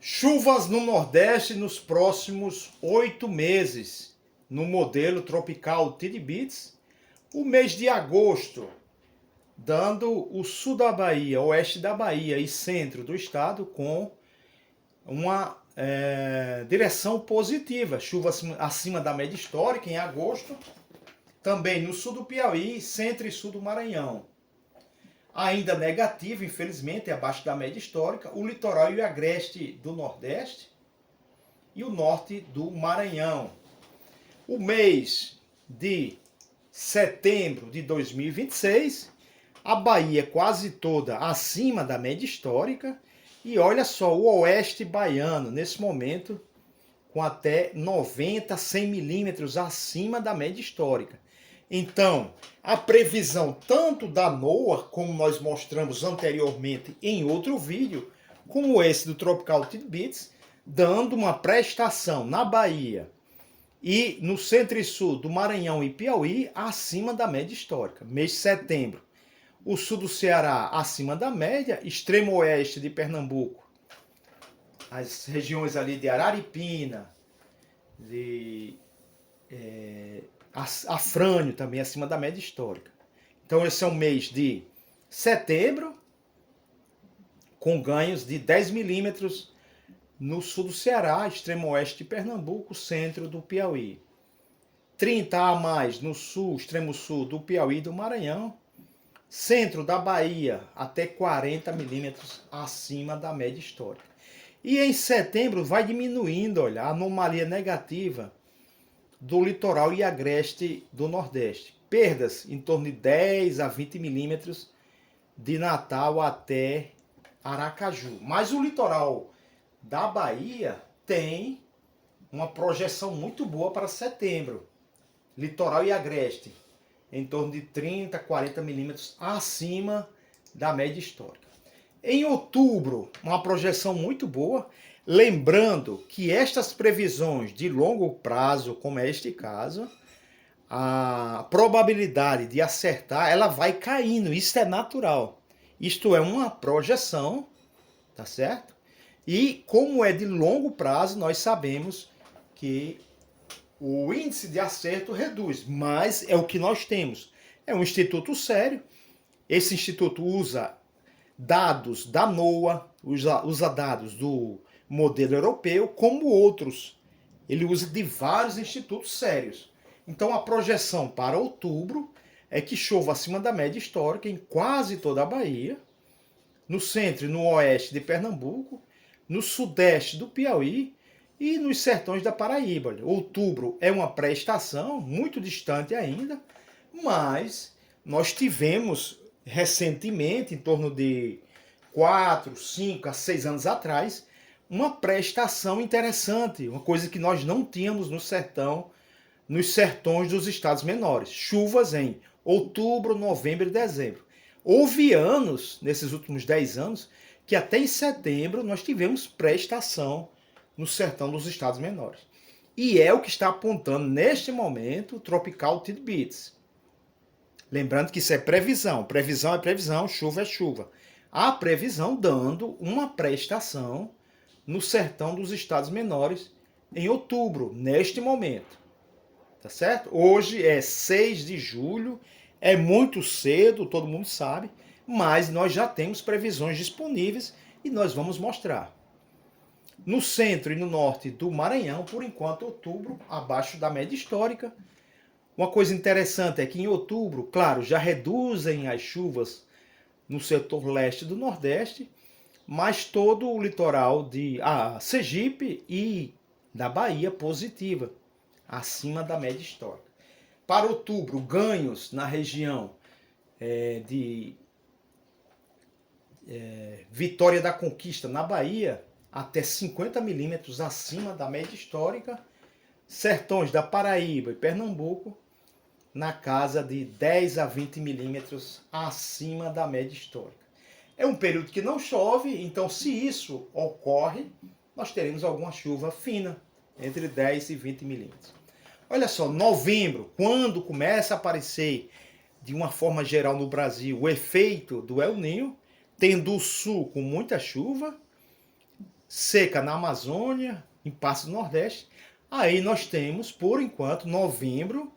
Chuvas no Nordeste nos próximos 8 meses, no modelo tropical Tidbits. O mês de agosto, dando o sul da Bahia, oeste da Bahia e centro do estado com uma direção positiva. Chuva acima da média histórica em agosto. Também no sul do Piauí, centro e sul do Maranhão. Ainda negativo, infelizmente, abaixo da média histórica, o litoral e o agreste do Nordeste e o norte do Maranhão. O mês de setembro de 2026, a Bahia quase toda acima da média histórica e olha só, o oeste baiano, nesse momento, com até 90, 100 milímetros acima da média histórica. Então, a previsão tanto da NOAA, como nós mostramos anteriormente em outro vídeo, como esse do Tropical Tidbits, dando uma prestação na Bahia e no centro e sul do Maranhão e Piauí acima da média histórica. Mês de setembro, o sul do Ceará acima da média, extremo oeste de Pernambuco, as regiões ali de Araripina, de Afrânio também acima da média histórica. Então esse é o mês de setembro, com ganhos de 10 milímetros no sul do Ceará, extremo oeste de Pernambuco, centro do Piauí. 30 a mais no sul, extremo sul do Piauí e do Maranhão. Centro da Bahia, até 40 milímetros acima da média histórica. E em setembro vai diminuindo, olha, a anomalia negativa do litoral e agreste do Nordeste. Perdas em torno de 10 a 20 milímetros de Natal até Aracaju. Mas o litoral da Bahia tem uma projeção muito boa para setembro. Litoral e agreste, em torno de 30 a 40 milímetros acima da média histórica. Em outubro, uma projeção muito boa. Lembrando que estas previsões de longo prazo, como é este caso, a probabilidade de acertar, ela vai caindo, isso é natural. Isto é uma projeção, tá certo? E como é de longo prazo, nós sabemos que o índice de acerto reduz, mas é o que nós temos. É um instituto sério, esse instituto usa dados da NOAA, usa dados do modelo europeu, como outros. Ele usa de vários institutos sérios. Então a projeção para outubro é que chova acima da média histórica em quase toda a Bahia, no centro e no oeste de Pernambuco, no sudeste do Piauí e nos sertões da Paraíba. Outubro é uma pré-estação, muito distante ainda, mas nós tivemos recentemente, em torno de 4, 5 a 6 anos atrás, uma pré-estação interessante, uma coisa que nós não tínhamos no sertão, nos sertões dos estados menores. Chuvas em outubro, novembro e dezembro. Houve anos, nesses últimos 10 anos, que até em setembro nós tivemos pré-estação no sertão dos estados menores. E é o que está apontando neste momento o Tropical Tidbits. Lembrando que isso é previsão. Previsão é previsão, chuva é chuva. A previsão dando uma pré-estação no sertão dos estados menores em outubro, neste momento. Tá certo? Hoje é 6 de julho, é muito cedo, todo mundo sabe, mas nós já temos previsões disponíveis e nós vamos mostrar. No centro e no norte do Maranhão, por enquanto, outubro, abaixo da média histórica. Uma coisa interessante é que em outubro, claro, já reduzem as chuvas no setor leste do Nordeste, mas todo o litoral de Sergipe e da Bahia positiva, acima da média histórica. Para outubro, ganhos na região de Vitória da Conquista, na Bahia, até 50 milímetros acima da média histórica. Sertões da Paraíba e Pernambuco, na casa de 10 a 20 milímetros acima da média histórica. É um período que não chove, então se isso ocorre, nós teremos alguma chuva fina, entre 10 e 20 milímetros. Olha só, novembro, quando começa a aparecer, de uma forma geral no Brasil, o efeito do El Niño, tendo o sul com muita chuva, seca na Amazônia, em partes do Nordeste. Aí nós temos, por enquanto, novembro,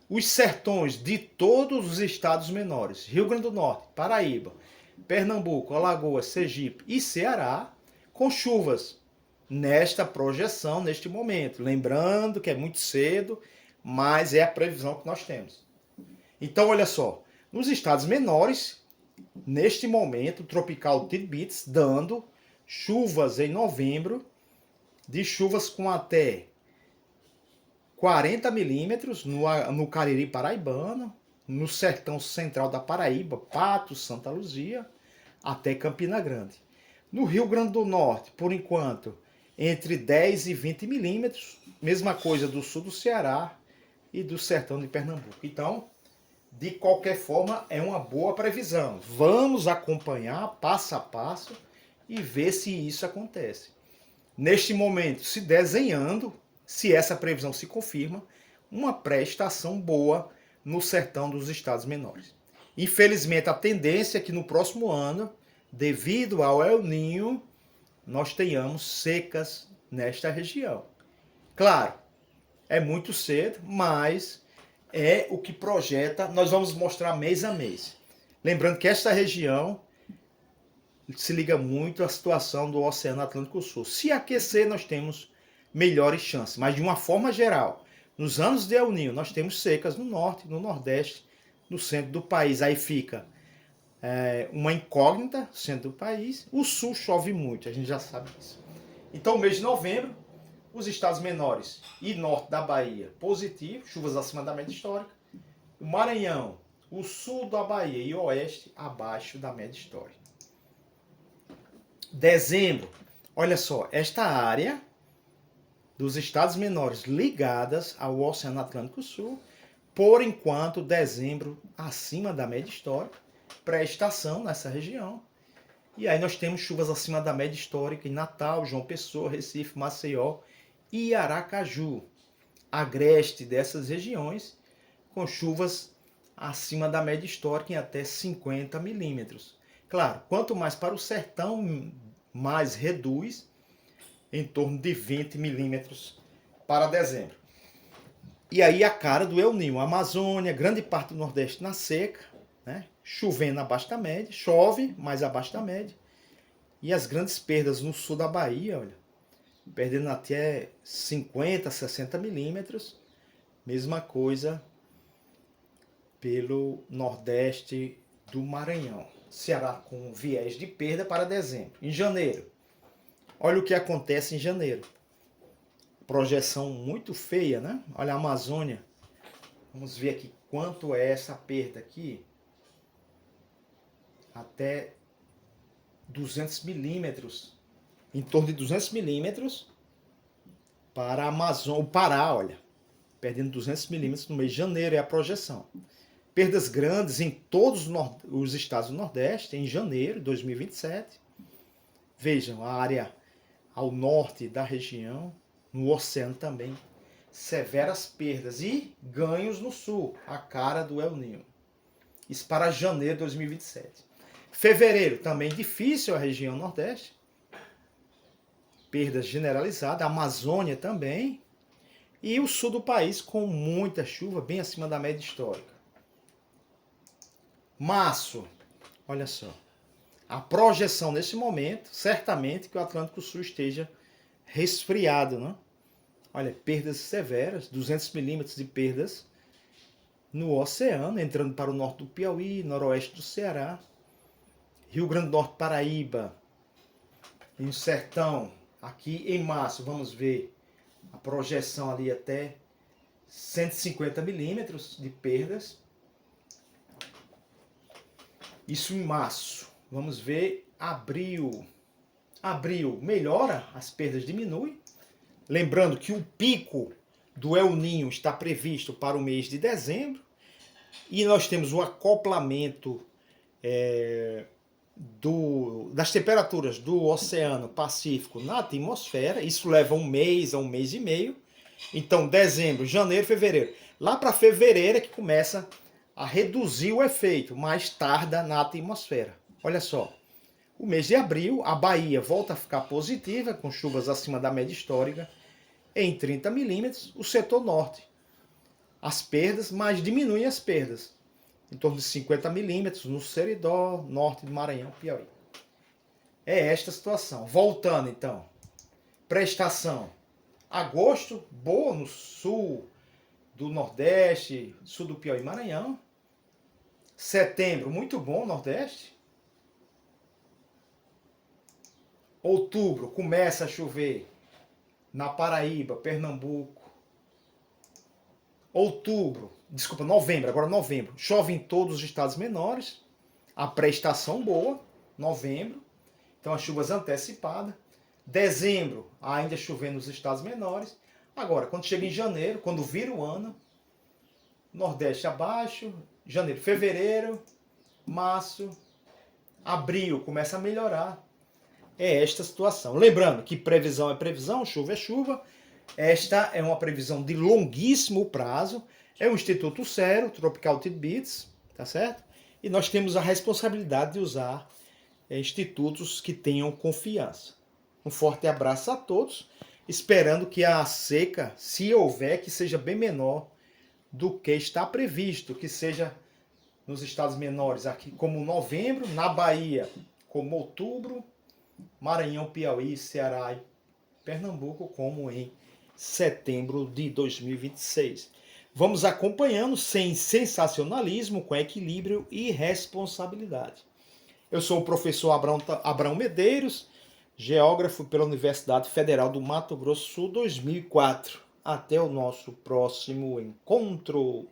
os sertões de todos os estados menores, Rio Grande do Norte, Paraíba, Pernambuco, Alagoas, Sergipe e Ceará, com chuvas nesta projeção, neste momento. Lembrando que é muito cedo, mas é a previsão que nós temos. Então, olha só, nos estados menores, neste momento, tropical Tidbits dando chuvas em novembro, de chuvas com até 40 milímetros no Cariri paraibano, no sertão central da Paraíba, Patos, Santa Luzia, até Campina Grande. No Rio Grande do Norte, por enquanto, entre 10 e 20 milímetros, mesma coisa do sul do Ceará e do sertão de Pernambuco. Então, de qualquer forma, é uma boa previsão. Vamos acompanhar passo a passo e ver se isso acontece. Neste momento, se desenhando, se essa previsão se confirma, uma pré-estação boa no sertão dos estados menores. Infelizmente, a tendência é que no próximo ano, devido ao El Niño, nós tenhamos secas nesta região. Claro, é muito cedo, mas é o que projeta, nós vamos mostrar mês a mês. Lembrando que esta região se liga muito à situação do Oceano Atlântico Sul. Se aquecer, nós temos melhores chances, mas de uma forma geral, nos anos de El Niño, nós temos secas no norte, no nordeste, no centro do país. Aí fica uma incógnita, centro do país. O sul chove muito, a gente já sabe disso. Então, mês de novembro, os estados menores e norte da Bahia, positivo, chuvas acima da média histórica. O Maranhão, o sul da Bahia e o oeste, abaixo da média histórica. Dezembro, olha só, esta área dos estados menores ligadas ao Oceano Atlântico Sul, por enquanto, dezembro acima da média histórica, pré-estação nessa região. E aí nós temos chuvas acima da média histórica em Natal, João Pessoa, Recife, Maceió e Aracaju, agreste dessas regiões, com chuvas acima da média histórica em até 50 milímetros. Claro, quanto mais para o sertão, mais reduz, em torno de 20 milímetros para dezembro. E aí a cara do El Niño, Amazônia, grande parte do Nordeste na seca, né? Chovendo abaixo da média, chove, mas abaixo da média. E as grandes perdas no sul da Bahia, olha, perdendo até 50, 60 milímetros. Mesma coisa pelo Nordeste do Maranhão. Ceará com viés de perda para dezembro. Em janeiro, olha o que acontece em janeiro. Projeção muito feia, né? Olha a Amazônia. Vamos ver aqui quanto é essa perda aqui. Até 200 milímetros. Em torno de 200 milímetros para a Amazônia. O Pará, olha. Perdendo 200 milímetros no mês de janeiro é a projeção. Perdas grandes em todos os estados do Nordeste em janeiro de 2027. Vejam, a área ao norte da região, no oceano também, severas perdas e ganhos no sul, a cara do El Niño. Isso para janeiro de 2027. Fevereiro, também difícil a região nordeste. Perdas generalizadas, a Amazônia também. E o sul do país com muita chuva, bem acima da média histórica. Março, olha só. A projeção nesse momento, certamente que o Atlântico Sul esteja resfriado, né? Olha, perdas severas, 200 milímetros de perdas no oceano, entrando para o norte do Piauí, noroeste do Ceará, Rio Grande do Norte, Paraíba, e o sertão. Aqui em março, vamos ver a projeção ali até 150 milímetros de perdas. Isso em março. Vamos ver abril. Abril melhora, as perdas diminuem. Lembrando que o pico do El Niño está previsto para o mês de dezembro. E nós temos o acoplamento das temperaturas do Oceano Pacífico na atmosfera. Isso leva um mês a um mês e meio. Então, dezembro, janeiro, fevereiro. Lá para fevereiro é que começa a reduzir o efeito, mas tarda na atmosfera. Olha só, O mês de abril, a Bahia volta a ficar positiva, com chuvas acima da média histórica, em 30 milímetros. O setor norte, as perdas, mas diminuem as perdas, em torno de 50 milímetros no Seridó, norte de Maranhão, Piauí. É esta a situação. Voltando então, prestação. Agosto, boa no sul do Nordeste, sul do Piauí e Maranhão. Setembro, muito bom, Nordeste. Outubro, começa a chover na Paraíba, Pernambuco. Novembro, chove em todos os estados menores. A pré-estação boa, novembro. Então as chuvas antecipadas. Dezembro, ainda chovendo nos estados menores. Agora, quando chega em janeiro, quando vira o ano, Nordeste abaixo, janeiro, fevereiro, março, abril começa a melhorar. É esta a situação. Lembrando que previsão é previsão, chuva é chuva. Esta é uma previsão de longuíssimo prazo. É um instituto sério, Tropical Tidbits, tá certo? E nós temos a responsabilidade de usar institutos que tenham confiança. Um forte abraço a todos, esperando que a seca, se houver, que seja bem menor do que está previsto, que seja nos estados menores, aqui como novembro, na Bahia como outubro, Maranhão, Piauí, Ceará e Pernambuco como em setembro de 2026. Vamos acompanhando sem sensacionalismo, com equilíbrio e responsabilidade. Eu sou o professor Abrão Medeiros, geógrafo pela Universidade Federal do Mato Grosso do Sul 2004. Até o nosso próximo encontro.